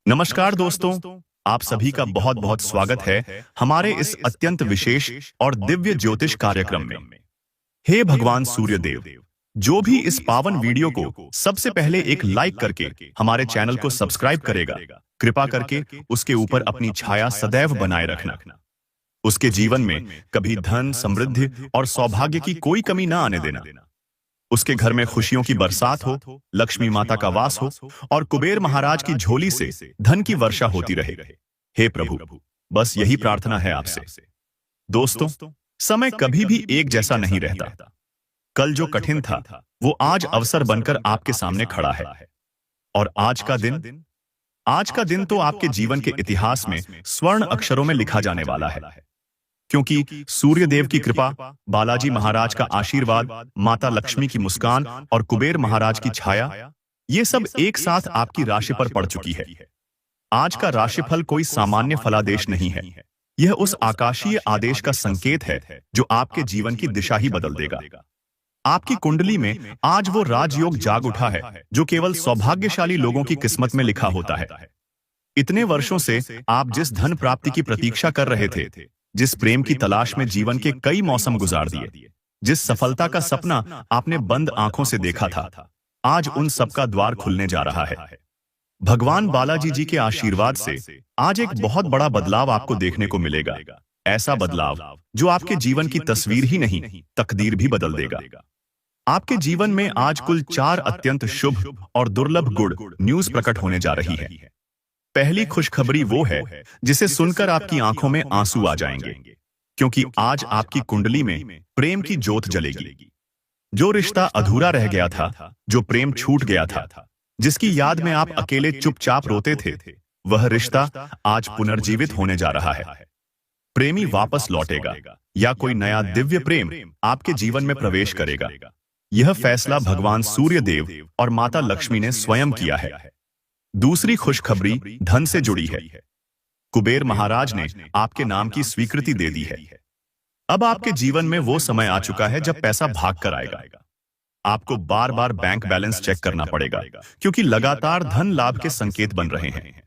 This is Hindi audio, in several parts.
नमस्कार दोस्तों, आप सभी का बहुत बहुत स्वागत है हमारे इस अत्यंत विशेष और दिव्य ज्योतिष कार्यक्रम में। हे भगवान सूर्यदेव, जो भी इस पावन वीडियो को सबसे पहले एक लाइक करके हमारे चैनल को सब्सक्राइब करेगा, कृपा करके उसके ऊपर अपनी छाया सदैव बनाए रखना। उसके जीवन में कभी धन, समृद्धि और सौभाग्य की कोई कमी ना आने देना। उसके घर में खुशियों की बरसात हो, लक्ष्मी माता का वास हो और कुबेर महाराज की झोली से धन की वर्षा होती रहे। हे प्रभु, बस यही प्रार्थना है आपसे। दोस्तों, समय कभी भी एक जैसा नहीं रहता। कल जो कठिन था वो आज अवसर बनकर आपके सामने खड़ा है। और आज का दिन तो आपके जीवन के इतिहास में स्वर्ण अक्षरों में लिखा जाने वाला है, क्योंकि सूर्यदेव की कृपा, बालाजी महाराज का आशीर्वाद, माता लक्ष्मी की मुस्कान और कुबेर महाराज की छाया, ये सब एक साथ आपकी राशि पर पड़ चुकी है। आज का राशिफल कोई सामान्य फलादेश नहीं है। यह उस आकाशीय आदेश का संकेत है जो आपके जीवन की दिशा ही बदल देगा। आपकी कुंडली में आज वो राजयोग जाग उठा है जो केवल सौभाग्यशाली लोगों की किस्मत में लिखा होता है। इतने वर्षों से आप जिस धन प्राप्ति की प्रतीक्षा कर रहे थे, जिस प्रेम की तलाश में जीवन के कई मौसम गुजार दिए, जिस सफलता का सपना आपने बंद आंखों से देखा था, आज उन सब का द्वार खुलने जा रहा है। भगवान बालाजी जी के आशीर्वाद से आज एक बहुत बड़ा बदलाव आपको देखने को मिलेगा। ऐसा बदलाव जो आपके जीवन की तस्वीर ही नहीं, तकदीर भी बदल देगा। आपके जीवन में आज कुल 4 अत्यंत शुभ और दुर्लभ गुड न्यूज प्रकट होने जा रही है। पहली खुशखबरी वो है जिसे सुनकर आपकी आंखों में आंसू आ जाएंगे, क्योंकि आज आपकी कुंडली में प्रेम की ज्योत जलेगी। जो रिश्ता अधूरा रह गया था, जो प्रेम छूट गया था, जिसकी याद में आप अकेले चुपचाप रोते थे, वह रिश्ता आज पुनर्जीवित होने जा रहा है। प्रेमी वापस लौटेगा या कोई नया दिव्य प्रेम आपके जीवन में प्रवेश करेगा। यह फैसला भगवान सूर्यदेव और माता लक्ष्मी ने स्वयं किया है। दूसरी खुशखबरी धन से जुड़ी है। कुबेर महाराज ने आपके नाम की स्वीकृति दे दी है। अब आपके जीवन में वो समय आ चुका है जब पैसा भाग कर आएगा। आपको बार बार बैंक बैलेंस चेक करना पड़ेगा, क्योंकि लगातार धन लाभ के संकेत बन रहे हैं।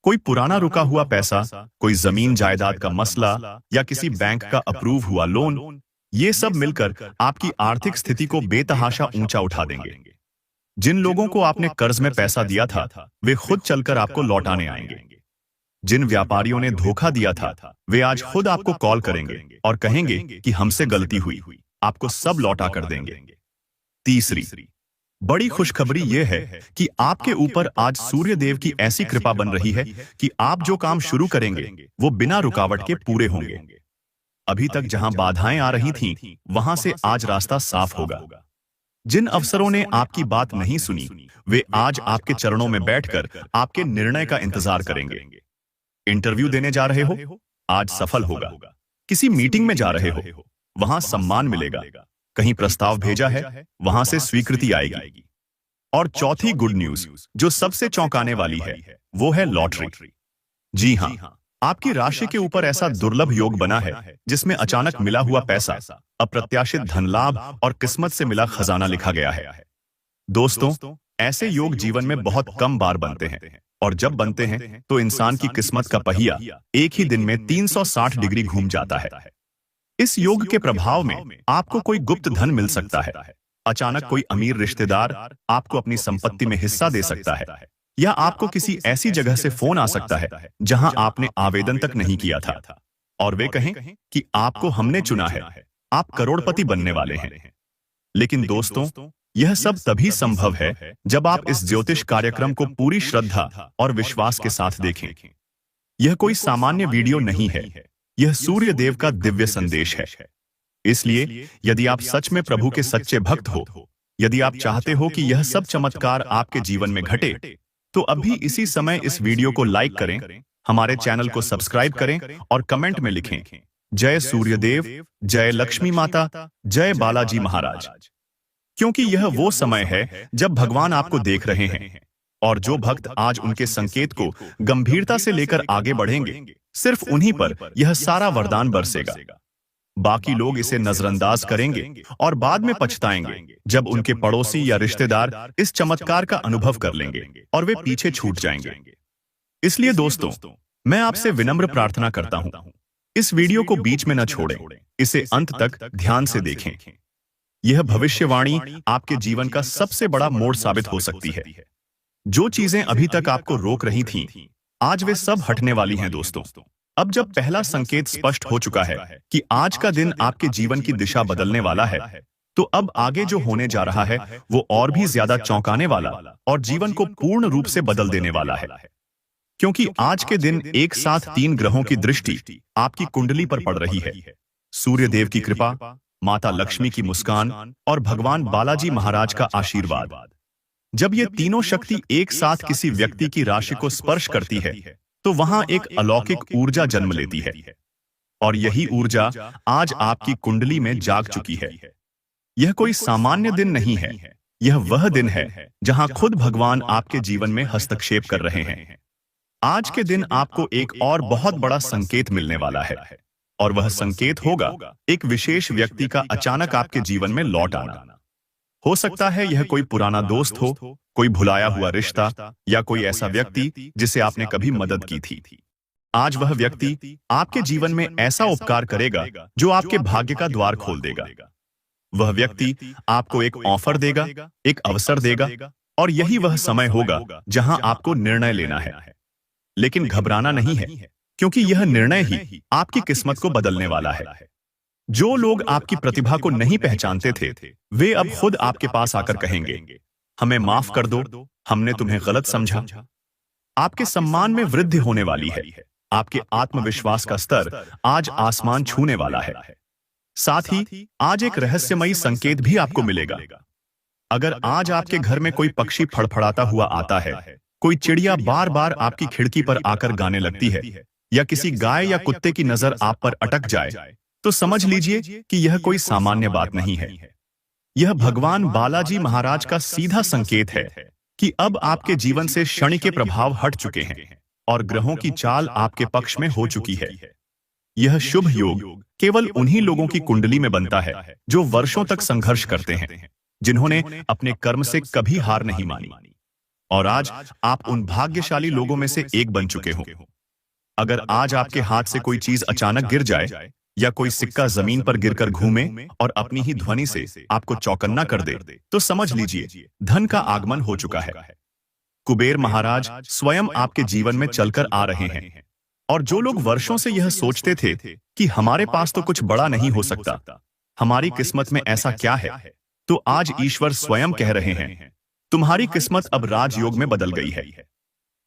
कोई पुराना रुका हुआ पैसा, कोई जमीन जायदाद का मसला या किसी बैंक का अप्रूव हुआ लोन, ये सब मिलकर आपकी आर्थिक स्थिति को बेतहाशा ऊंचा उठा देंगे। जिन लोगों को आपने कर्ज में पैसा दिया था, वे खुद चलकर आपको लौटाने आएंगे। जिन व्यापारियों ने धोखा दिया था, वे आज खुद आपको कॉल करेंगे और कहेंगे कि हमसे गलती हुई, आपको सब लौटा कर देंगे। तीसरी बड़ी खुशखबरी यह है कि आपके ऊपर आज सूर्यदेव की ऐसी कृपा बन रही है कि आप जो काम शुरू करेंगे वो बिना रुकावट के पूरे होंगे। अभी तक जहां बाधाएं आ रही थीं, वहां से आज रास्ता साफ होगा। जिन अफसरों ने आपकी बात नहीं सुनी, वे आज आपके चरणों में बैठकर आपके निर्णय का इंतजार करेंगे। इंटरव्यू देने जा रहे हो, आज सफल होगा। किसी मीटिंग में जा रहे हो, वहां सम्मान मिलेगा। कहीं प्रस्ताव भेजा है, वहां से स्वीकृति आएगी। और चौथी गुड न्यूज जो सबसे चौंकाने वाली है, वो है लॉटरी। जी हां, आपकी राशि के ऊपर ऐसा दुर्लभ योग बना है जिसमें अचानक मिला हुआ पैसा, अप्रत्याशित धन लाभ और किस्मत से मिला खजाना लिखा गया है। दोस्तों, ऐसे योग जीवन में बहुत कम बार बनते हैं, और जब बनते हैं तो इंसान की किस्मत का पहिया एक ही दिन में 360 डिग्री घूम जाता है। इस योग के प्रभाव में आपको कोई गुप्त धन मिल सकता है। अचानक कोई अमीर रिश्तेदार आपको अपनी संपत्ति में हिस्सा दे सकता है, या आपको किसी ऐसी जगह से फोन आ सकता है जहां आपने आवेदन तक नहीं किया था, और वे कहें कि आपको हमने चुना है, आप करोड़पति बनने वाले हैं। लेकिन दोस्तों, यह सब तभी संभव है जब आप इस ज्योतिष कार्यक्रम को पूरी श्रद्धा और विश्वास के साथ देखें। यह कोई सामान्य वीडियो नहीं है, यह सूर्यदेव का दिव्य संदेश है। इसलिए यदि आप सच में प्रभु के सच्चे भक्त हो, यदि आप चाहते हो कि यह सब चमत्कार आपके जीवन में घटे, तो अभी इसी समय इस वीडियो को लाइक करें, हमारे चैनल को सब्सक्राइब करें और कमेंट में लिखें जय सूर्यदेव, जय लक्ष्मी माता, जय बालाजी महाराज। क्योंकि यह वो समय है जब भगवान आपको देख रहे हैं, और जो भक्त आज उनके संकेत को गंभीरता से लेकर आगे बढ़ेंगे, सिर्फ उन्हीं पर यह सारा वरदान बरसेगा। बाकी लोग इसे नजरअंदाज करेंगे और बाद में पछताएंगे जब उनके पड़ोसी या रिश्तेदार इस चमत्कार का अनुभव कर लेंगे और वे पीछे छूट जाएंगे। इसलिए दोस्तों, मैं आपसे विनम्र प्रार्थना करता हूं, इस वीडियो को बीच में न छोड़ें, इसे अंत तक ध्यान से देखें। यह भविष्यवाणी आपके जीवन का सबसे बड़ा मोड़ साबित हो सकती है। जो चीजें अभी तक आपको रोक रही थीं, आज वे सब हटने वाली हैं दोस्तों। अब जब पहला संकेत स्पष्ट हो चुका है कि आज का दिन आपके जीवन की दिशा बदलने वाला है, तो अब आगे जो होने जा रहा है वो और भी ज्यादा चौंकाने वाला और जीवन को पूर्ण रूप से बदल देने वाला है। क्योंकि आज के दिन एक साथ 3 ग्रहों की दृष्टि आपकी कुंडली पर पड़ रही है। सूर्य देव की कृपा, माता लक्ष्मी की मुस्कान और भगवान बालाजी महाराज का आशीर्वाद। जब ये तीनों शक्ति एक साथ किसी व्यक्ति की राशि को स्पर्श करती है, तो वहां एक अलौकिक ऊर्जा जन्म लेती है। और यही ऊर्जा आज आपकी कुंडली में जाग चुकी है। यह कोई सामान्य दिन नहीं है, यह वह दिन है जहां खुद भगवान आपके जीवन में हस्तक्षेप कर रहे हैं। आज के दिन आपको एक और बहुत बड़ा संकेत मिलने वाला है, और वह संकेत होगा एक विशेष व्यक्ति का अचानक आपके जीवन में लौट आना। हो सकता है यह कोई पुराना दोस्त हो, कोई भुलाया हुआ रिश्ता, या कोई ऐसा व्यक्ति जिसे आपने कभी मदद की थी। आज वह व्यक्ति आपके जीवन में ऐसा उपकार करेगा जो आपके भाग्य का द्वार खोल देगा। वह व्यक्ति आपको एक ऑफर देगा, एक अवसर देगा, और यही वह समय होगा जहां आपको निर्णय लेना है। लेकिन घबराना नहीं है, क्योंकि यह निर्णय ही आपकी किस्मत को बदलने वाला है। जो लोग आपकी प्रतिभा को नहीं पहचानते थे, वे अब खुद आपके पास आकर कहेंगे, हमें माफ कर दो, हमने तुम्हें गलत समझा। आपके सम्मान में वृद्धि होने वाली है। आपके आत्मविश्वास का स्तर आज आसमान छूने वाला है। साथ ही आज एक रहस्यमयी संकेत भी आपको मिलेगा। अगर आज आपके घर में कोई पक्षी फड़फड़ाता हुआ आता है, कोई चिड़िया बार बार आपकी खिड़की पर आकर गाने लगती है, या किसी गाय या कुत्ते की नजर आप पर अटक जाए, तो समझ लीजिए कि यह कोई सामान्य बात नहीं है। यह भगवान बालाजी महाराज का सीधा संकेत है कि अब आपके जीवन से शनि के प्रभाव हट चुके हैं और ग्रहों की चाल आपके पक्ष में हो चुकी है। यह शुभ योग केवल उन्हीं लोगों की कुंडली में बनता है जो वर्षों तक संघर्ष करते हैं, जिन्होंने अपने कर्म से कभी हार नहीं मानी। और आज आप उन भाग्यशाली लोगों में से एक बन चुके हो। अगर आज आपके हाथ से कोई चीज अचानक गिर जाए, या कोई सिक्का जमीन पर गिरकर घूमे और अपनी ही ध्वनि से आपको चौकन्ना कर दे, तो समझ लीजिए धन का आगमन हो चुका है। कुबेर महाराज स्वयं आपके जीवन में चलकर आ रहे हैं। और जो लोग वर्षों से यह सोचते थे कि हमारे पास तो कुछ बड़ा नहीं हो सकता, हमारी किस्मत में ऐसा क्या है, तो आज ईश्वर स्वयं कह रहे हैं, तुम्हारी किस्मत अब राजयोग में बदल गई है।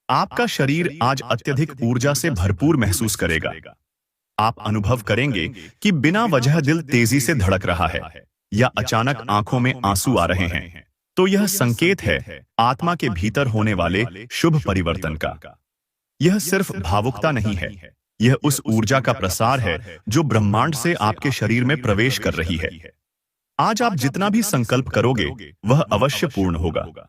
आपका शरीर आज अत्यधिक ऊर्जा से भरपूर महसूस करेगा। आप अनुभव करेंगे कि बिना वजह दिल तेजी से धड़क रहा है, या अचानक आंखों में आंसू आ रहे हैं। तो यह संकेत है आत्मा के भीतर होने वाले शुभ परिवर्तन का। यह सिर्फ भावुकता नहीं है, यह उस ऊर्जा का प्रसार है जो ब्रह्मांड से आपके शरीर में प्रवेश कर रही है। आज आप जितना भी संकल्प करोगे वह अवश्य पूर्ण होगा।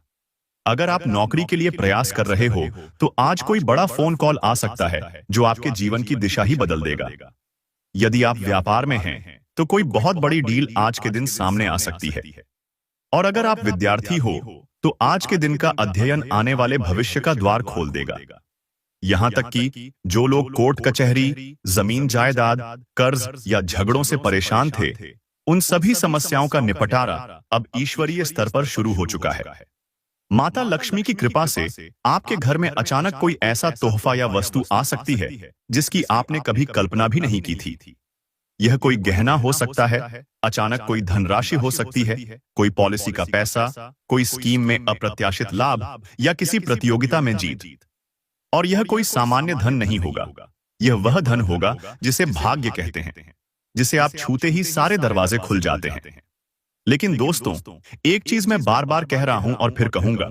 अगर आप नौकरी के लिए प्रयास कर रहे हो, तो आज कोई बड़ा फोन कॉल आ सकता है जो आपके जीवन की दिशा ही बदल देगा। यदि आप व्यापार में हैं, तो कोई बहुत बड़ी डील आज के दिन सामने आ सकती है। और अगर आप विद्यार्थी हो, तो आज के दिन का अध्ययन आने वाले भविष्य का द्वार खोल देगा। यहां तक कि जो लोग कोर्ट कचहरी, जमीन जायदाद, कर्ज या झगड़ों से परेशान थे, उन सभी समस्याओं का निपटारा अब ईश्वरीय स्तर पर शुरू हो चुका है। माता लक्ष्मी की कृपा से आपके घर में अचानक कोई ऐसा तोहफा या वस्तु आ सकती है जिसकी आपने कभी कल्पना भी नहीं की थी। यह कोई गहना हो सकता है, अचानक कोई धनराशि हो सकती है, कोई पॉलिसी का पैसा, कोई स्कीम में अप्रत्याशित लाभ, या किसी प्रतियोगिता में जीत। और यह कोई सामान्य धन नहीं होगा, यह वह धन होगा जिसे भाग्य कहते हैं, जिसे आप छूते ही सारे दरवाजे खुल जाते हैं। लेकिन दोस्तों, एक चीज मैं बार बार कह रहा हूं और फिर कहूंगा,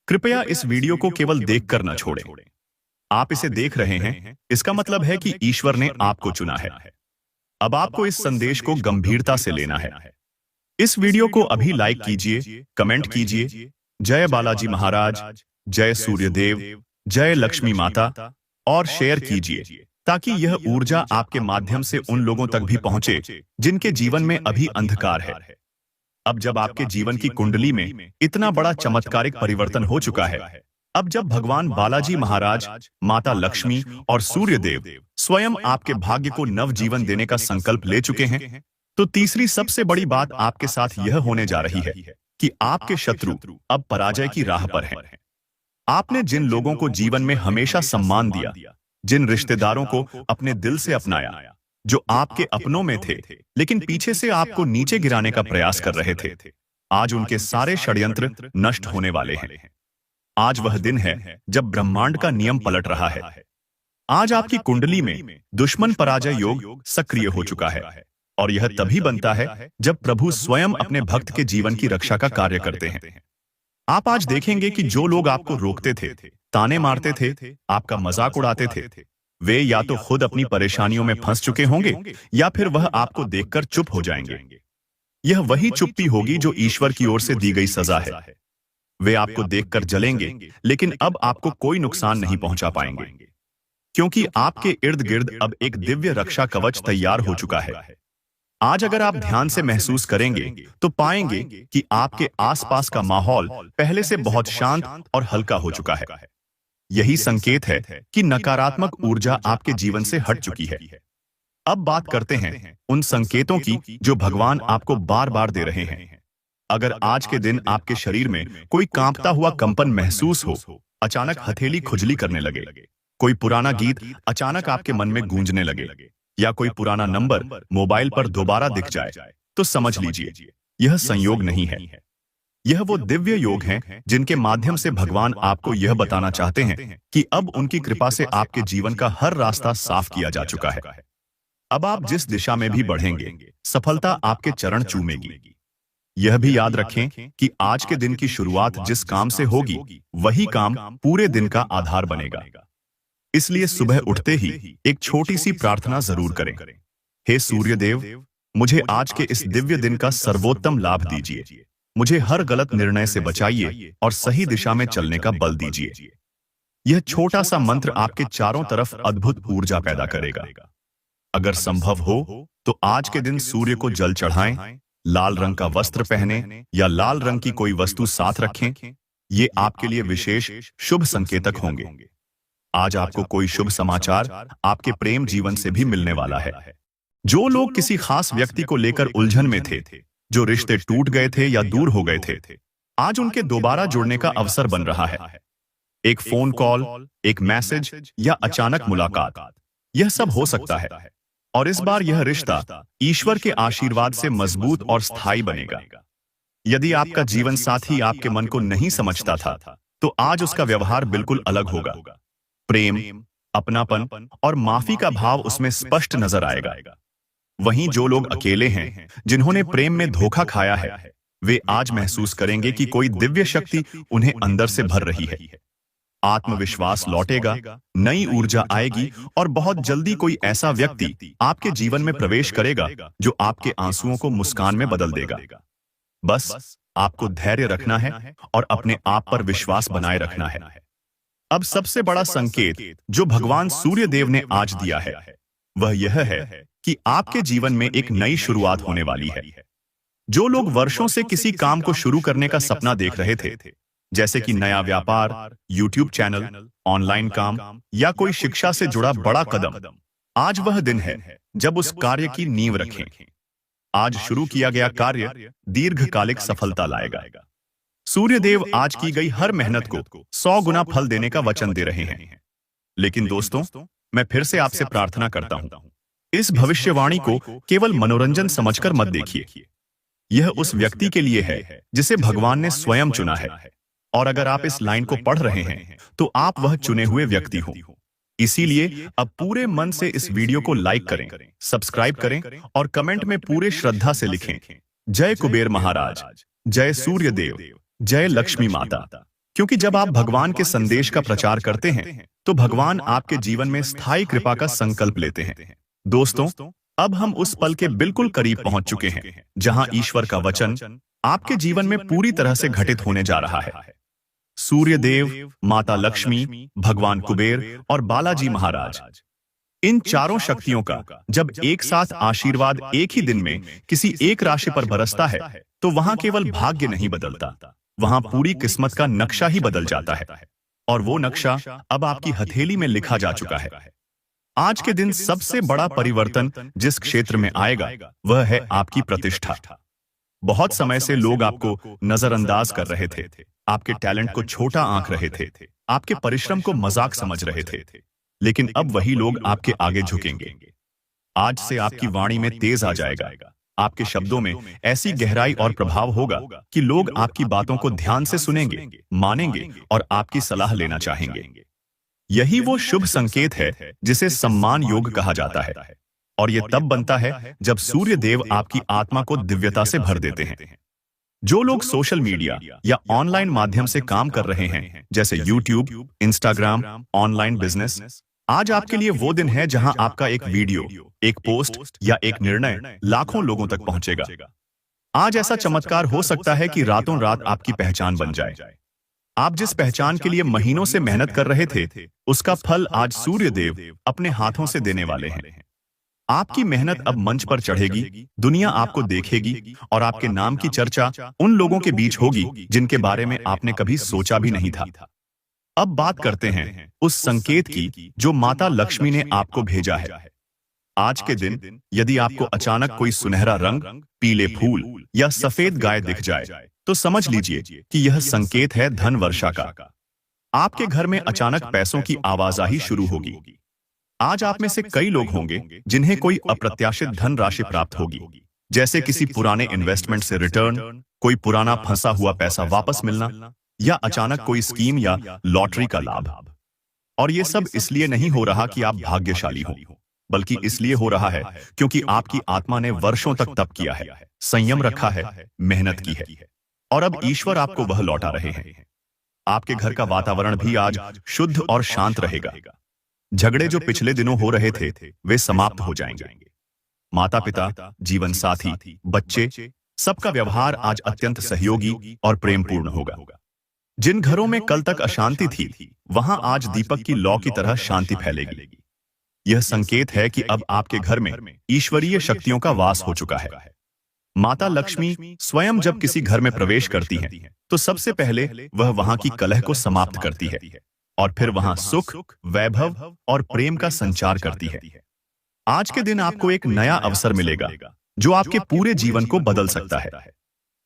कृपया इस वीडियो को केवल देखकर न छोड़ें। आप इसे देख रहे हैं, इसका मतलब है कि ईश्वर ने आपको चुना है। अब आपको इस संदेश को गंभीरता से लेना है। इस वीडियो को अभी लाइक कीजिए, कमेंट कीजिए, जय बालाजी महाराज, जय सूर्यदेव, जय लक्ष्मी माता, और शेयर कीजिए ताकि यह ऊर्जा आपके माध्यम से उन लोगों तक भी पहुंचे जिनके जीवन में अभी अंधकार है। अब जब आपके जीवन की कुंडली में इतना बड़ा चमत्कारिक परिवर्तन हो चुका है, अब जब भगवान बालाजी महाराज, माता लक्ष्मी और सूर्य देव स्वयं आपके भाग्य को नव जीवन देने का संकल्प ले चुके हैं, तो तीसरी सबसे बड़ी बात आपके साथ यह होने जा रही है कि आपके शत्रु अब पराजय की राह पर हैं। आपने जिन लोगों को जीवन में हमेशा सम्मान दिया, जिन रिश्तेदारों को अपने दिल से अपनाया, जो आपके अपनों में थे लेकिन पीछे से आपको नीचे गिराने का प्रयास कर रहे थे, आज उनके सारे षड्यंत्र नष्ट होने वाले हैं। आज वह दिन है जब ब्रह्मांड का नियम पलट रहा है। आज आपकी कुंडली में दुश्मन पराजय योग सक्रिय हो चुका है, और यह तभी बनता है जब प्रभु स्वयं अपने भक्त के जीवन की रक्षा का कार्य करते हैं। आप आज देखेंगे कि जो लोग आपको रोकते थे, ताने मारते थे, आपका मजाक उड़ाते थे, वे या तो खुद अपनी परेशानियों में फंस चुके होंगे या फिर वह आपको देखकर चुप हो जाएंगे। यह वही चुप्पी होगी जो ईश्वर की ओर से दी गई सजा है। वे आपको देखकर जलेंगे, लेकिन अब आपको कोई नुकसान नहीं पहुंचा पाएंगे, क्योंकि आपके इर्द गिर्द अब एक दिव्य रक्षा कवच तैयार हो चुका है। आज अगर आप ध्यान से महसूस करेंगे तो पाएंगे कि आपके आसपास का माहौल पहले से बहुत शांत और हल्का हो चुका है। यही संकेत है कि नकारात्मक ऊर्जा आपके जीवन से हट चुकी है। अब बात करते हैं उन संकेतों की जो भगवान आपको बार बार दे रहे हैं। अगर आज के दिन आपके शरीर में कोई कांपता हुआ कंपन महसूस हो, अचानक हथेली खुजली करने लगे, कोई पुराना गीत अचानक आपके मन में गूंजने लगे, या कोई पुराना नंबर मोबाइल पर दोबारा दिख जाए, तो समझ लीजिए यह संयोग नहीं है। यह वो दिव्य योग हैं जिनके माध्यम से भगवान आपको यह बताना चाहते हैं कि अब उनकी कृपा से आपके जीवन का हर रास्ता साफ किया जा चुका है। अब आप जिस दिशा में भी बढ़ेंगे, सफलता आपके चरण चूमेगी। यह भी याद रखें कि आज के दिन की शुरुआत जिस काम से होगी, वही काम पूरे दिन का आधार बनेगा। इसलिए सुबह उठते ही एक छोटी सी प्रार्थना जरूर करें। हे सूर्यदेव, मुझे आज के इस दिव्य दिन का सर्वोत्तम लाभ दीजिए। मुझे हर गलत निर्णय से बचाइए और सही दिशा में चलने का बल दीजिए। यह छोटा सा मंत्र आपके चारों तरफ अद्भुत ऊर्जा पैदा करेगा। अगर संभव हो तो आज के दिन सूर्य को जल चढ़ाएं, लाल रंग का वस्त्र पहने या लाल रंग की कोई वस्तु साथ रखें। ये आपके लिए विशेष शुभ संकेतक होंगे। आज आपको कोई शुभ समाचार आपके प्रेम जीवन से भी मिलने वाला है। जो लोग किसी खास व्यक्ति को लेकर उलझन में थे, जो रिश्ते टूट गए थे या दूर हो गए थे, आज उनके दोबारा जुड़ने का अवसर बन रहा है। एक फोन कॉल, एक मैसेज या अचानक मुलाकात, यह सब हो सकता है। और इस बार यह रिश्ता ईश्वर के आशीर्वाद से मजबूत और स्थायी बनेगा। यदि आपका जीवन साथी आपके मन को नहीं समझता था, तो आज उसका व्यवहार बिल्कुल अलग होगा। प्रेम, अपनापन और माफी का भाव उसमें स्पष्ट नजर आएगा। वहीं जो लोग अकेले हैं, जिन्होंने प्रेम में धोखा खाया है, वे आज महसूस करेंगे कि कोई दिव्य शक्ति उन्हें अंदर से भर रही है। आत्मविश्वास लौटेगा, नई ऊर्जा आएगी और बहुत जल्दी कोई ऐसा व्यक्ति आपके जीवन में प्रवेश करेगा जो आपके आंसुओं को मुस्कान में बदल देगा। बस आपको धैर्य रखना है और अपने आप पर विश्वास बनाए रखना है। अब सबसे बड़ा संकेत जो भगवान सूर्य देव ने आज दिया है, वह यह है कि आपके जीवन में एक नई शुरुआत होने वाली है। जो लोग वर्षों से किसी काम को शुरू करने का सपना देख रहे थे, जैसे कि नया व्यापार, YouTube चैनल, ऑनलाइन काम या कोई शिक्षा से जुड़ा बड़ा कदम, आज वह दिन है जब उस कार्य की नींव रखें। आज शुरू किया गया कार्य दीर्घकालिक सफलता लाएगा। सूर्यदेव आज की गई हर मेहनत को 100 गुना फल देने का वचन दे रहे हैं। लेकिन दोस्तों, मैं फिर से आपसे प्रार्थना करता हूं, इस भविष्यवाणी को केवल मनोरंजन समझकर मत देखिए। यह उस व्यक्ति के लिए है जिसे भगवान ने स्वयं चुना है। और अगर आप इस लाइन को पढ़ रहे हैं, तो आप वह चुने हुए व्यक्ति हो। इसीलिए अब पूरे मन से इस वीडियो को लाइक करें, सब्सक्राइब करें और कमेंट में पूरे श्रद्धा से लिखें, जय कुबेर महाराज, जय सूर्य देव, जय लक्ष्मी माता। क्योंकि जब आप भगवान के संदेश का प्रचार करते हैं, तो भगवान आपके जीवन में स्थायी कृपा का संकल्प लेते हैं। दोस्तों, अब हम उस पल के बिल्कुल करीब पहुंच चुके हैं जहां ईश्वर का वचन आपके जीवन में पूरी तरह से घटित होने जा रहा है। सूर्य देव, माता लक्ष्मी, भगवान कुबेर और बालाजी महाराज, इन चारों शक्तियों का जब एक साथ आशीर्वाद एक ही दिन में किसी एक राशि पर बरसता है, तो वहां केवल भाग्य नहीं बदलता, वहां पूरी किस्मत का नक्शा ही बदल जाता है। और वो नक्शा अब आपकी हथेली में लिखा जा चुका है। आज के दिन सबसे बड़ा परिवर्तन जिस क्षेत्र में आएगा वह है आपकी प्रतिष्ठा। बहुत समय से लोग आपको नजरअंदाज कर रहे थे, आपके टैलेंट को छोटा आंक रहे थे, आपके परिश्रम को मजाक समझ रहे थे, लेकिन अब वही लोग आपके आगे झुकेंगे। आज से आपकी वाणी में तेज आ जाएगा, आपके शब्दों में ऐसी गहराई और प्रभाव होगा कि लोग आपकी बातों को ध्यान से सुनेंगे, मानेंगे और आपकी सलाह लेना चाहेंगे। यही वो शुभ संकेत है जिसे सम्मान योग कहा जाता है, और यह तब बनता है जब सूर्य देव आपकी आत्मा को दिव्यता से भर देते हैं। जो लोग सोशल मीडिया या ऑनलाइन माध्यम से काम कर रहे हैं, जैसे यूट्यूब, इंस्टाग्राम, ऑनलाइन बिजनेस, आज आपके लिए वो दिन है जहां आपका एक वीडियो, एक पोस्ट या एक निर्णय लाखों लोगों तक पहुंचेगा। आज ऐसा चमत्कार हो सकता है कि रातों रात आपकी पहचान बन जाए। आप जिस पहचान के लिए महीनों से मेहनत कर रहे थे, उसका फल आज सूर्य देव अपने हाथों से देने वाले हैं। आपकी मेहनत अब मंच पर चढ़ेगी, दुनिया आपको देखेगी और आपके नाम की चर्चा उन लोगों के बीच होगी जिनके बारे में आपने कभी सोचा भी नहीं था। अब बात करते हैं उस संकेत की जो माता लक्ष्मी ने आपको भेजा है। आज के दिन यदि आपको अचानक कोई सुनहरा रंग, पीले फूल या सफेद गाय दिख जाए, तो समझ लीजिए कि यह संकेत है धन वर्षा का। आपके घर में अचानक पैसों की आवाजाही शुरू होगी। आज आप में से कई लोग होंगे जिन्हें कोई अप्रत्याशित धन राशि प्राप्त होगी, जैसे किसी पुराने इन्वेस्टमेंट से रिटर्न, कोई पुराना फंसा हुआ पैसा वापस मिलना, या अचानक कोई स्कीम या लॉटरी का लाभ। और यह सब इसलिए नहीं हो रहा कि आप भाग्यशाली हो, बल्कि इसलिए हो रहा है क्योंकि आपकी आत्मा ने वर्षों तक तप किया है, संयम रखा है, मेहनत की है, और अब ईश्वर आपको वह लौटा रहे हैं। आपके घर का वातावरण भी आज शुद्ध और शांत रहेगा। झगड़े जो पिछले दिनों हो रहे थे, वे समाप्त हो जाएंगे। माता पिता, जीवन साथी, बच्चे, सबका व्यवहार आज अत्यंत सहयोगी और प्रेमपूर्ण होगा। जिन घरों में कल तक अशांति थी, वहां आज दीपक की लौ की तरह शांति फैलेगी। यह संकेत है कि अब आपके घर में ईश्वरीय शक्तियों का वास हो चुका है। माता लक्ष्मी स्वयं जब किसी घर में प्रवेश करती हैं, तो सबसे पहले वह वहां की कलह को समाप्त करती है और फिर वहां सुख, वैभव और प्रेम का संचार करती है। आज के दिन आपको एक नया अवसर मिलेगा जो आपके पूरे जीवन को बदल सकता है।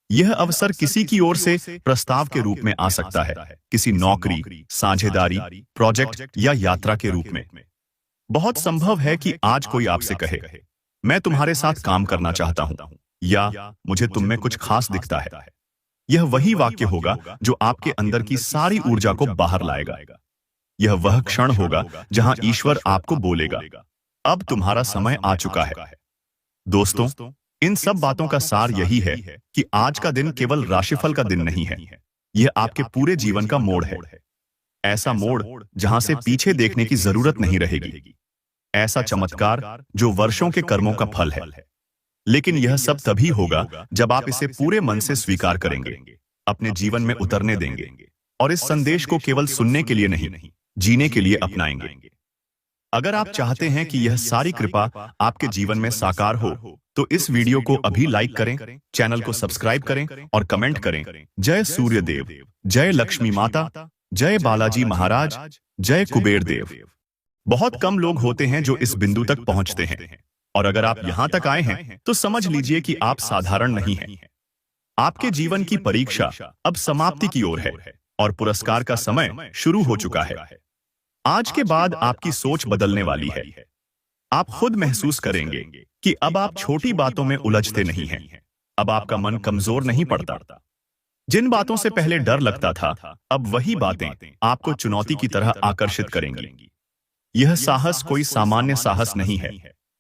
यह अवसर किसी की ओर से प्रस्ताव के रूप में आ सकता है, किसी नौकरी, साझेदारी, प्रोजेक्ट या यात्रा के रूप में। बहुत संभव है कि आज कोई आपसे कहे, मैं तुम्हारे साथ काम करना चाहता हूं, या मुझे तुम में कुछ खास दिखता है। यह वही वाक्य होगा जो आपके अंदर की सारी ऊर्जा को बाहर लाएगा। यह वह क्षण होगा जहां ईश्वर आपको बोलेगा, अब तुम्हारा समय आ चुका है। दोस्तों, इन सब बातों का सार यही है कि आज का दिन केवल राशिफल का दिन नहीं है, यह आपके पूरे जीवन का मोड़ है। ऐसा मोड़ जहां से पीछे देखने की जरूरत नहीं रहेगी। ऐसा चमत्कार जो वर्षों के कर्मों का फल है। लेकिन यह सब तभी होगा जब आप इसे पूरे मन से स्वीकार करेंगे, अपने जीवन में उतरने देंगे और इस संदेश को केवल सुनने के लिए नहीं, जीने के लिए अपनाएंगे। अगर आप चाहते हैं कि यह सारी कृपा आपके जीवन में साकार हो, तो इस वीडियो को अभी लाइक करें, चैनल को सब्सक्राइब करें और कमेंट करें, जय सूर्य देव, जय लक्ष्मी माता, जय बालाजी महाराज, जय कुबेर देव। बहुत कम लोग होते हैं जो इस बिंदु तक पहुंचते हैं, और अगर आप यहां तक आए हैं तो समझ लीजिए कि आप साधारण नहीं हैं। आपके जीवन की परीक्षा अब समाप्ति की ओर है और पुरस्कार का समय शुरू हो चुका है। आज के बाद आपकी सोच बदलने वाली है। आप खुद महसूस करेंगे कि अब आप छोटी बातों में उलझते नहीं हैं। अब आपका मन कमजोर नहीं पड़ता। जिन बातों से पहले डर लगता था, अब वही बातें आपको चुनौती की तरह आकर्षित करेंगी। यह साहस कोई सामान्य साहस नहीं है,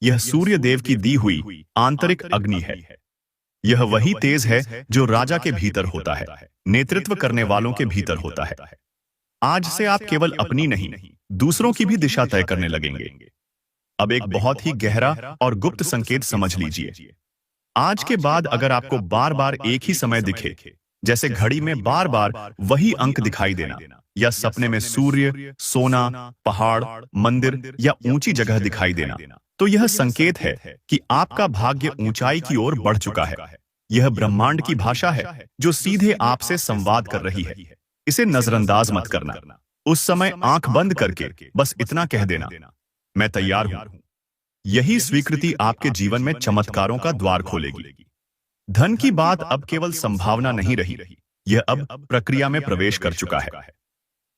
यह सूर्य देव की दी हुई आंतरिक अग्नि है। यह वही तेज है जो राजा के भीतर होता है, नेतृत्व करने वालों के भीतर होता है। आज से आप केवल अपनी नहीं, दूसरों की भी दिशा तय करने लगेंगे। अब एक बहुत ही गहरा और गुप्त संकेत समझ लीजिए। आज के बाद अगर आपको बार बार एक ही समय दिखे, जैसे घड़ी में बार बार वही अंक दिखाई देना, या सपने में सूर्य, सोना, पहाड़, मंदिर या ऊंची जगह दिखाई देना, तो यह संकेत है कि आपका भाग्य ऊंचाई की ओर बढ़ चुका है। यह ब्रह्मांड की भाषा है जो सीधे आपसे संवाद कर रही है। इसे नजरअंदाज मत करना। उस समय आंख बंद करके बस इतना कह देना, मैं तैयार हूं। यही स्वीकृति आपके जीवन में चमत्कारों का द्वार खोलेगी। धन की बात अब केवल संभावना नहीं रही, यह अब प्रक्रिया में प्रवेश कर चुका है।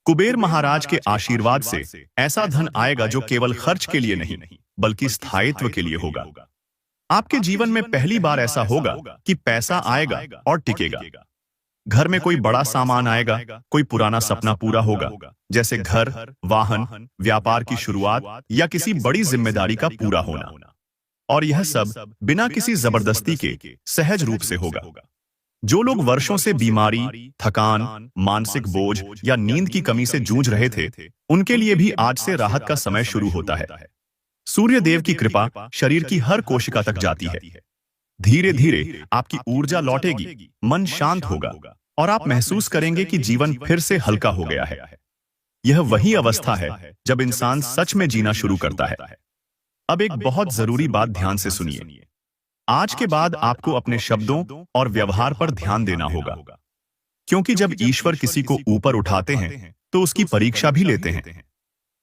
कुबेर महाराज के आशीर्वाद से ऐसा धन आएगा जो केवल खर्च के लिए नहीं, बल्कि स्थायित्व के लिए होगा। आपके जीवन में पहली बार ऐसा होगा कि पैसा आएगा और टिकेगा। घर में कोई बड़ा सामान आएगा, कोई पुराना सपना पूरा होगा, जैसे घर, वाहन, व्यापार की शुरुआत या किसी बड़ी जिम्मेदारी का पूरा होना। और यह सब बिना किसी जबरदस्ती के सहज रूप से होगा। जो लोग वर्षों से बीमारी, थकान, मानसिक बोझ या नींद की कमी से जूझ रहे थे, उनके लिए भी आज से राहत का समय शुरू होता है। सूर्य देव की कृपा शरीर की हर कोशिका तक जाती है। धीरे धीरे आपकी ऊर्जा लौटेगी, मन शांत होगा और आप महसूस करेंगे कि जीवन फिर से हल्का हो गया है। यह वही अवस्था है जब इंसान सच में जीना शुरू करता है। अब एक बहुत जरूरी बात ध्यान से सुनिए। आज के बाद आपको अपने शब्दों और व्यवहार पर ध्यान देना होगा, क्योंकि जब ईश्वर किसी को ऊपर उठाते हैं तो उसकी परीक्षा भी लेते हैं।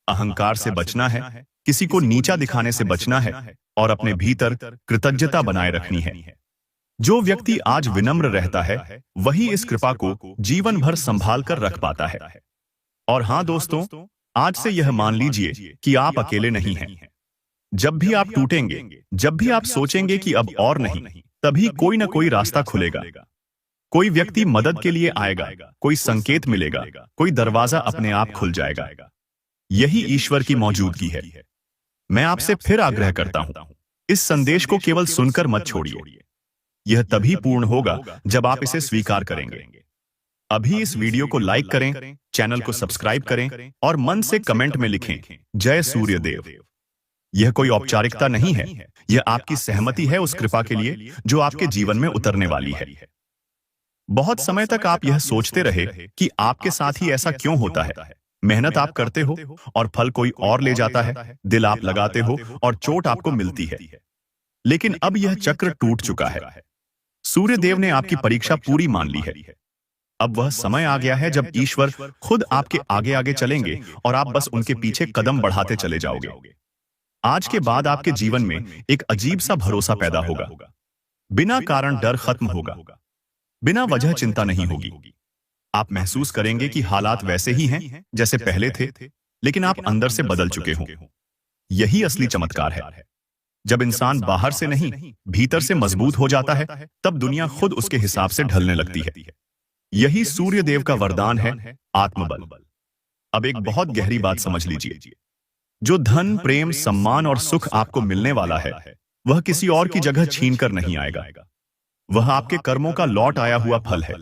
अहंकार से बचना है, किसी को नीचा दिखाने से बचना है और अपने भीतर कृतज्ञता बनाए रखनी है। जो व्यक्ति आज विनम्र रहता है, वही इस कृपा को जीवन भर संभाल कर रख पाता है। और हां दोस्तों, आज से यह मान लीजिए कि आप अकेले नहीं हैं। जब भी आप टूटेंगे, जब भी आप सोचेंगे कि अब और नहीं, तभी कोई ना कोई रास्ता खुलेगा। कोई व्यक्ति मदद के लिए आएगा, कोई संकेत मिलेगा, कोई दरवाजा अपने आप खुल जाएगा। यही ईश्वर की मौजूदगी है। मैं आपसे फिर आग्रह करता हूं, इस संदेश को केवल सुनकर मत छोड़िए। यह तभी पूर्ण होगा जब आप इसे स्वीकार करेंगे। अभी इस वीडियो को लाइक करें, चैनल को सब्सक्राइब करें और मन से कमेंट में लिखें, जय सूर्यदेव। यह कोई औपचारिकता नहीं है, यह आपकी सहमति है उस कृपा के लिए जो आपके जीवन में उतरने वाली है। बहुत समय तक आप यह सोचते रहे कि आपके साथ ही ऐसा क्यों होता है। मेहनत आप करते हो और फल कोई और ले जाता है, दिल आप लगाते हो और चोट आपको मिलती है। लेकिन अब यह चक्र टूट चुका है। सूर्यदेव ने आपकी परीक्षा पूरी मान ली है। अब वह समय आ गया है जब ईश्वर खुद आपके आगे आगे चलेंगे और आप बस उनके पीछे कदम बढ़ाते चले जाओगे। आज के बाद आपके जीवन में एक अजीब सा भरोसा पैदा होगा। बिना कारण डर खत्म होगा, बिना वजह चिंता नहीं होगी। आप महसूस करेंगे कि हालात वैसे ही हैं जैसे पहले थे, लेकिन आप अंदर से बदल चुके हो। यही असली चमत्कार है। जब इंसान बाहर से नहीं, भीतर से मजबूत हो जाता है, तब दुनिया खुद उसके हिसाब से ढलने लगती है। यही सूर्यदेव का वरदान है, आत्मबल। अब एक बहुत गहरी बात समझ लीजिए। जो धन, प्रेम, सम्मान और सुख आपको मिलने वाला है, वह किसी और की जगह छीन कर नहीं आएगा। वह आपके कर्मों का लौट आया हुआ फल है।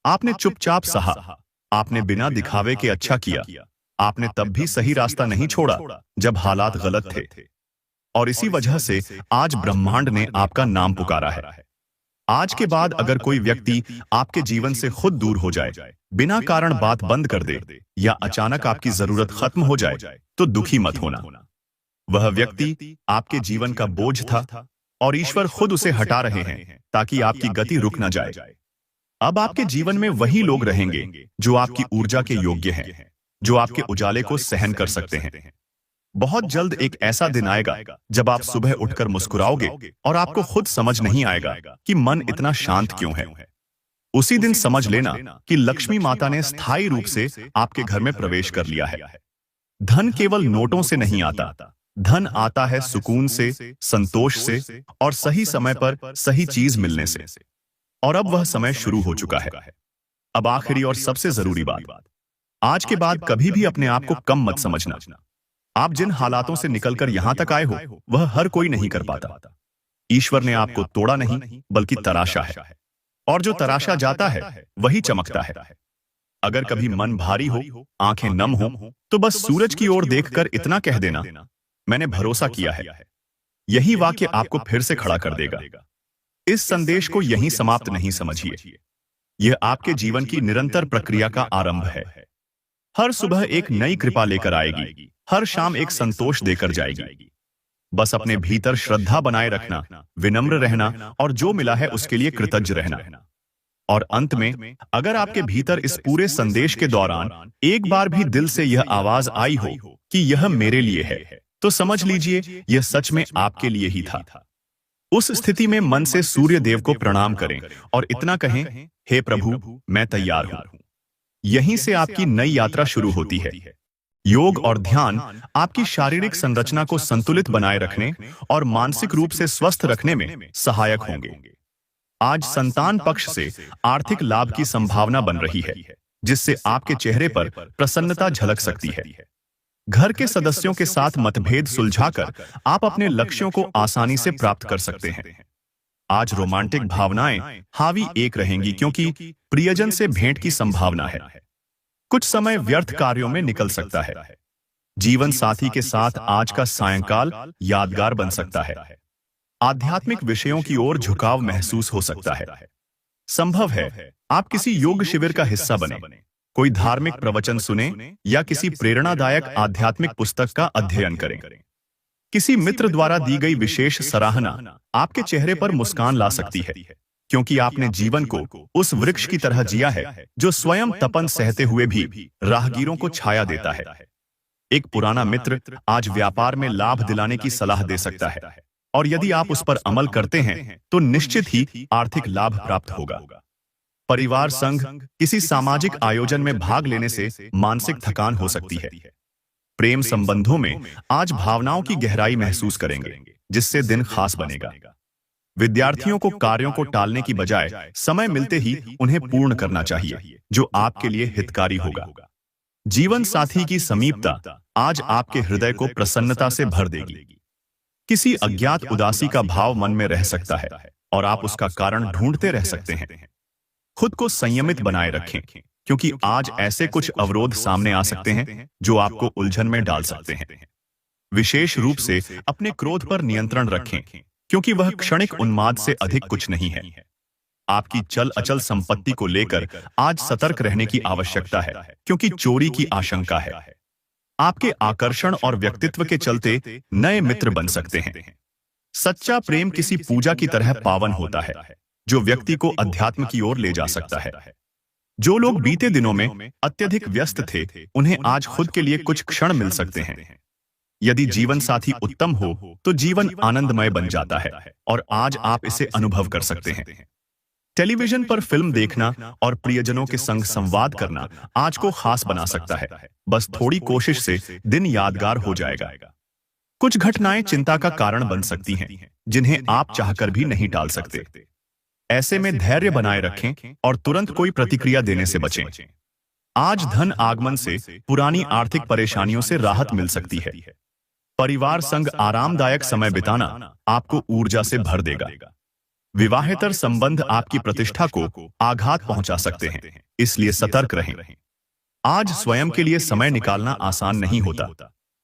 आपने चुपचाप सहा, आपने बिना दिखावे के अच्छा किया, आपने तब भी सही रास्ता नहीं छोड़ा जब हालात गलत थे। और इसी वजह से आज ब्रह्मांड ने आपका नाम पुकारा है। आज के बाद अगर कोई व्यक्ति आपके जीवन से खुद दूर हो जाए, बिना कारण बात बंद कर दे या अचानक आपकी जरूरत खत्म हो जाए, तो दुखी मत होना। वह व्यक्ति आपके जीवन का बोझ था और ईश्वर खुद उसे हटा रहे हैं ताकि आपकी गति रुक न जाए। अब आपके जीवन में वही लोग रहेंगे जो आपकी ऊर्जा के योग्य हैं, जो आपके उजाले को सहन कर सकते हैं। बहुत जल्द एक ऐसा दिन आएगा जब आप सुबह उठकर मुस्कुराओगे और आपको खुद समझ नहीं आएगा कि मन इतना शांत क्यों है। उसी दिन समझ लेना कि लक्ष्मी माता ने स्थायी रूप से आपके घर में प्रवेश कर लिया है। धन केवल नोटों से नहीं आता, धन आता है सुकून से, संतोष से और सही समय पर सही चीज मिलने से। और अब वह समय शुरू हो चुका है। अब आखिरी और सबसे जरूरी बात, आज के बाद कभी भी अपने आप को कम मत समझना। आप जिन हालातों से निकलकर यहां तक आए हो, वह हर कोई नहीं कर पाता। ईश्वर ने आपको तोड़ा नहीं, बल्कि तराशा है। और जो तराशा जाता है वही चमकता है। अगर कभी मन भारी हो, आंखें नम हो, तो बस सूरज की ओर देखकर इतना कह देना, मैंने भरोसा किया है। यही वाक्य आपको फिर से खड़ा कर देगा। इस संदेश को यहीं समाप्त नहीं समझिए। यह आपके जीवन की निरंतर प्रक्रिया का आरंभ है। हर सुबह एक नई कृपा लेकर आएगी, हर शाम एक संतोष देकर जाएगी। बस अपने भीतर श्रद्धा बनाए रखना, विनम्र रहना और जो मिला है उसके लिए कृतज्ञ रहना। और अंत में, अगर आपके भीतर इस पूरे संदेश के दौरान एक बार भी दिल से यह आवाज आई हो कि यह मेरे लिए है, तो समझ लीजिए यह सच में आपके लिए ही था। उस स्थिति में मन से सूर्य देव को प्रणाम करें और इतना कहें, हे प्रभु, मैं तैयार हूं। यहीं से आपकी नई यात्रा शुरू होती है। योग और ध्यान आपकी शारीरिक संरचना को संतुलित बनाए रखने और मानसिक रूप से स्वस्थ रखने में सहायक होंगे। आज संतान पक्ष से आर्थिक लाभ की संभावना बन रही है, जिससे आपके चेहरे पर प्रसन्नता झलक सकती है। घर के सदस्यों के साथ मतभेद सुलझाकर आप अपने लक्ष्यों को आसानी से प्राप्त कर सकते हैं। आज रोमांटिक भावनाएं हावी एक रहेंगी क्योंकि प्रियजन से भेंट की संभावना है। कुछ समय व्यर्थ कार्यों में निकल सकता है। जीवन साथी के साथ आज का सायंकाल यादगार बन सकता है। आध्यात्मिक विषयों की ओर झुकाव महसूस हो सकता है। संभव है आप किसी योग शिविर का हिस्सा बने, कोई धार्मिक प्रवचन सुने या किसी प्रेरणादायक आध्यात्मिक पुस्तक का अध्ययन करें। किसी मित्र द्वारा दी गई विशेष सराहना आपके चेहरे पर मुस्कान ला सकती है, क्योंकि आपने जीवन को उस वृक्ष की तरह जिया है जो स्वयं तपन सहते हुए भी राहगीरों को छाया देता है। एक पुराना मित्र आज व्यापार में लाभ दिलाने की सलाह दे सकता है, और यदि आप उस पर अमल करते हैं तो निश्चित ही आर्थिक लाभ प्राप्त होगा। परिवार संघ किसी सामाजिक आयोजन में भाग लेने से मानसिक थकान हो सकती है। प्रेम संबंधों में आज भावनाओं की गहराई महसूस करेंगे, जिससे दिन खास बनेगा। विद्यार्थियों को कार्यों को टालने की बजाय समय मिलते ही उन्हें पूर्ण करना चाहिए, जो आपके लिए हितकारी होगा। जीवन साथी की समीपता आज आपके हृदय को प्रसन्नता से भर देगी। किसी अज्ञात उदासी का भाव मन में रह सकता है और आप उसका कारण ढूंढते रह सकते हैं। खुद को संयमित बनाए रखें, क्योंकि आज ऐसे कुछ अवरोध सामने आ सकते हैं जो आपको उलझन में डाल सकते हैं। विशेष रूप से अपने क्रोध पर नियंत्रण रखें, क्योंकि वह क्षणिक उन्माद से अधिक कुछ नहीं है। आपकी चल अचल संपत्ति को लेकर आज सतर्क रहने की आवश्यकता है, क्योंकि चोरी की आशंका है। आपके आकर्षण और व्यक्तित्व के चलते नए मित्र बन सकते हैं। सच्चा प्रेम किसी पूजा की तरह पावन होता है, जो व्यक्ति को अध्यात्म की ओर ले जा सकता है। जो लोग बीते दिनों में अत्यधिक व्यस्त थे, उन्हें आज खुद के लिए कुछ क्षण मिल सकते हैं। यदि जीवन साथी उत्तम हो तो जीवन आनंदमय बन जाता है, और आज आप इसे अनुभव कर सकते हैं। टेलीविजन पर फिल्म देखना और प्रियजनों के संग संवाद करना आज को खास बना सकता है। बस थोड़ी कोशिश से दिन यादगार हो जाएगा। कुछ घटनाएं चिंता का कारण बन सकती हैं, जिन्हें आप चाहकर भी नहीं टाल सकते। ऐसे में धैर्य बनाए रखें और तुरंत कोई प्रतिक्रिया देने से बचें। आज धन आगमन से पुरानी आर्थिक परेशानियों से राहत मिल सकती है। परिवार संग आरामदायक समय बिताना आपको ऊर्जा से भर देगा। विवाहेतर संबंध आपकी प्रतिष्ठा को आघात पहुंचा सकते हैं, इसलिए सतर्क रहें। आज स्वयं के लिए समय निकालना आसान नहीं होता,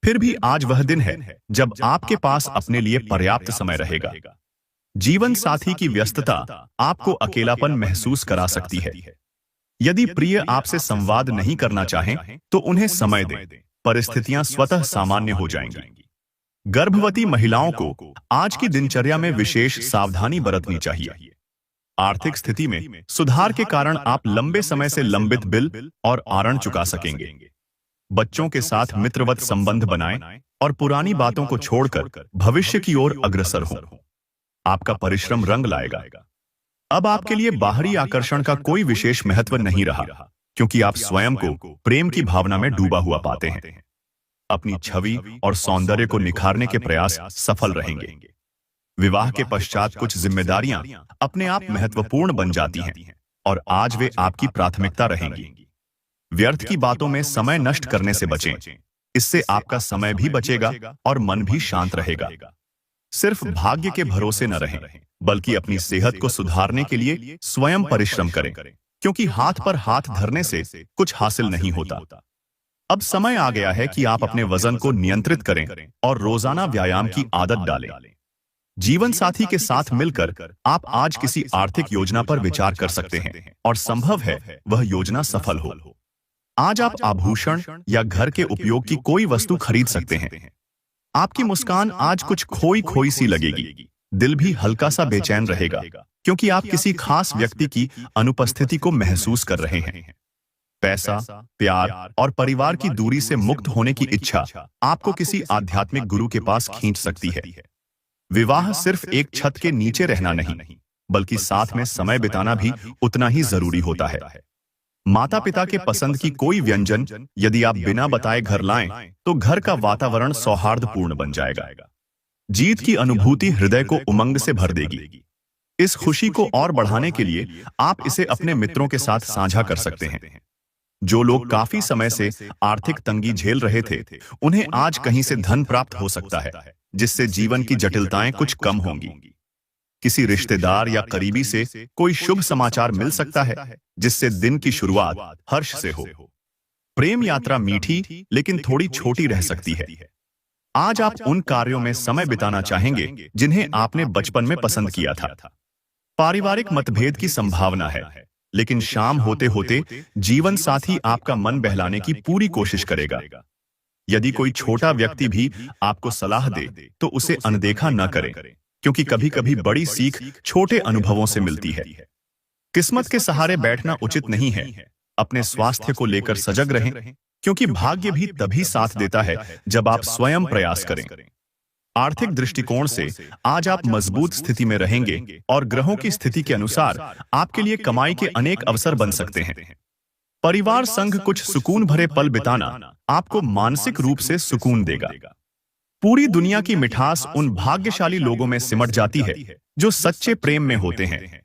फिर भी आज वह दिन है जब आपके पास अपने लिए पर्याप्त समय रहेगा। जीवन साथी की व्यस्तता आपको अकेलापन महसूस करा सकती है। यदि प्रिय आपसे संवाद नहीं करना चाहें, तो उन्हें समय दें। परिस्थितियां स्वतः सामान्य हो जाएंगी। गर्भवती महिलाओं को आज की दिनचर्या में विशेष सावधानी बरतनी चाहिए। आर्थिक स्थिति में सुधार के कारण आप लंबे समय से लंबित बिल और आरण चुका सकेंगे। बच्चों के साथ मित्रवत संबंध बनाएं और पुरानी बातों को छोड़कर भविष्य की ओर अग्रसर हों। आपका परिश्रम रंग लाएगा। अब आपके लिए बाहरी आकर्षण का कोई विशेष महत्व नहीं रहा, क्योंकि आप स्वयं को प्रेम की भावना में डूबा हुआ पाते हैं। अपनी छवि और सौंदर्य को निखारने के प्रयास सफल रहेंगे। विवाह के पश्चात कुछ जिम्मेदारियां अपने आप महत्वपूर्ण बन जाती हैं, और आज वे आपकी प्राथमिकता रहेंगी। व्यर्थ की बातों में समय नष्ट करने से बचें। इससे आपका समय भी बचेगा और मन भी शांत रहेगा। सिर्फ भाग्य के भरोसे न रहें, बल्कि अपनी सेहत को सुधारने के लिए स्वयं परिश्रम करें, क्योंकि हाथ पर हाथ धरने से कुछ हासिल नहीं होता। अब समय आ गया है कि आप अपने वजन को नियंत्रित करें और रोजाना व्यायाम की आदत डालें। जीवन साथी के साथ मिलकर आप आज किसी आर्थिक योजना पर विचार कर सकते हैं, और संभव है वह योजना सफल हो। आज आप आभूषण या घर के उपयोग की कोई वस्तु खरीद सकते हैं। आपकी मुस्कान आज कुछ खोई खोई सी लगेगी। दिल भी हल्का सा बेचैन रहेगा, क्योंकि आप किसी खास व्यक्ति की अनुपस्थिति को महसूस कर रहे हैं। पैसा, प्यार और परिवार की दूरी से मुक्त होने की इच्छा आपको किसी आध्यात्मिक गुरु के पास खींच सकती है। विवाह सिर्फ एक छत के नीचे रहना नहीं, बल्कि साथ में समय बिताना भी उतना ही जरूरी होता है। माता पिता के पसंद की कोई व्यंजन यदि आप बिना बताए घर लाएं, तो घर का वातावरण सौहार्दपूर्ण बन जाएगा। जीत की अनुभूति हृदय को उमंग से भर देगी। इस खुशी को और बढ़ाने के लिए आप इसे अपने मित्रों के साथ साझा कर सकते हैं। जो लोग काफी समय से आर्थिक तंगी झेल रहे थे, उन्हें आज कहीं से धन प्राप्त हो सकता है, जिससे जीवन की जटिलताएं कुछ कम होंगी। किसी रिश्तेदार या करीबी से कोई शुभ समाचार मिल सकता है, जिससे दिन की शुरुआत हर्ष से हो। प्रेम यात्रा मीठी लेकिन थोड़ी छोटी रह सकती है। आज आप उन कार्यों में समय बिताना चाहेंगे जिन्हें आपने बचपन में पसंद किया था। पारिवारिक मतभेद की संभावना है, लेकिन शाम होते होते जीवन साथी आपका मन बहलाने की पूरी कोशिश करेगा। यदि कोई छोटा व्यक्ति भी आपको सलाह दे, तो उसे अनदेखा न करें, क्योंकि कभी कभी बड़ी सीख छोटे अनुभवों से मिलती है। किस्मत के सहारे बैठना उचित नहीं है। अपने स्वास्थ्य को लेकर सजग रहें, क्योंकि भाग्य भी तभी साथ देता है जब आप स्वयं प्रयास करें। आर्थिक दृष्टिकोण से आज आप मजबूत स्थिति में रहेंगे और ग्रहों की स्थिति के अनुसार आपके लिए कमाई के अनेक अवसर बन सकते हैं। परिवार संग कुछ सुकून भरे पल बिताना आपको मानसिक रूप से सुकून देगा। पूरी दुनिया की मिठास उन भाग्यशाली लोगों में सिमट जाती है जो सच्चे प्रेम में होते हैं।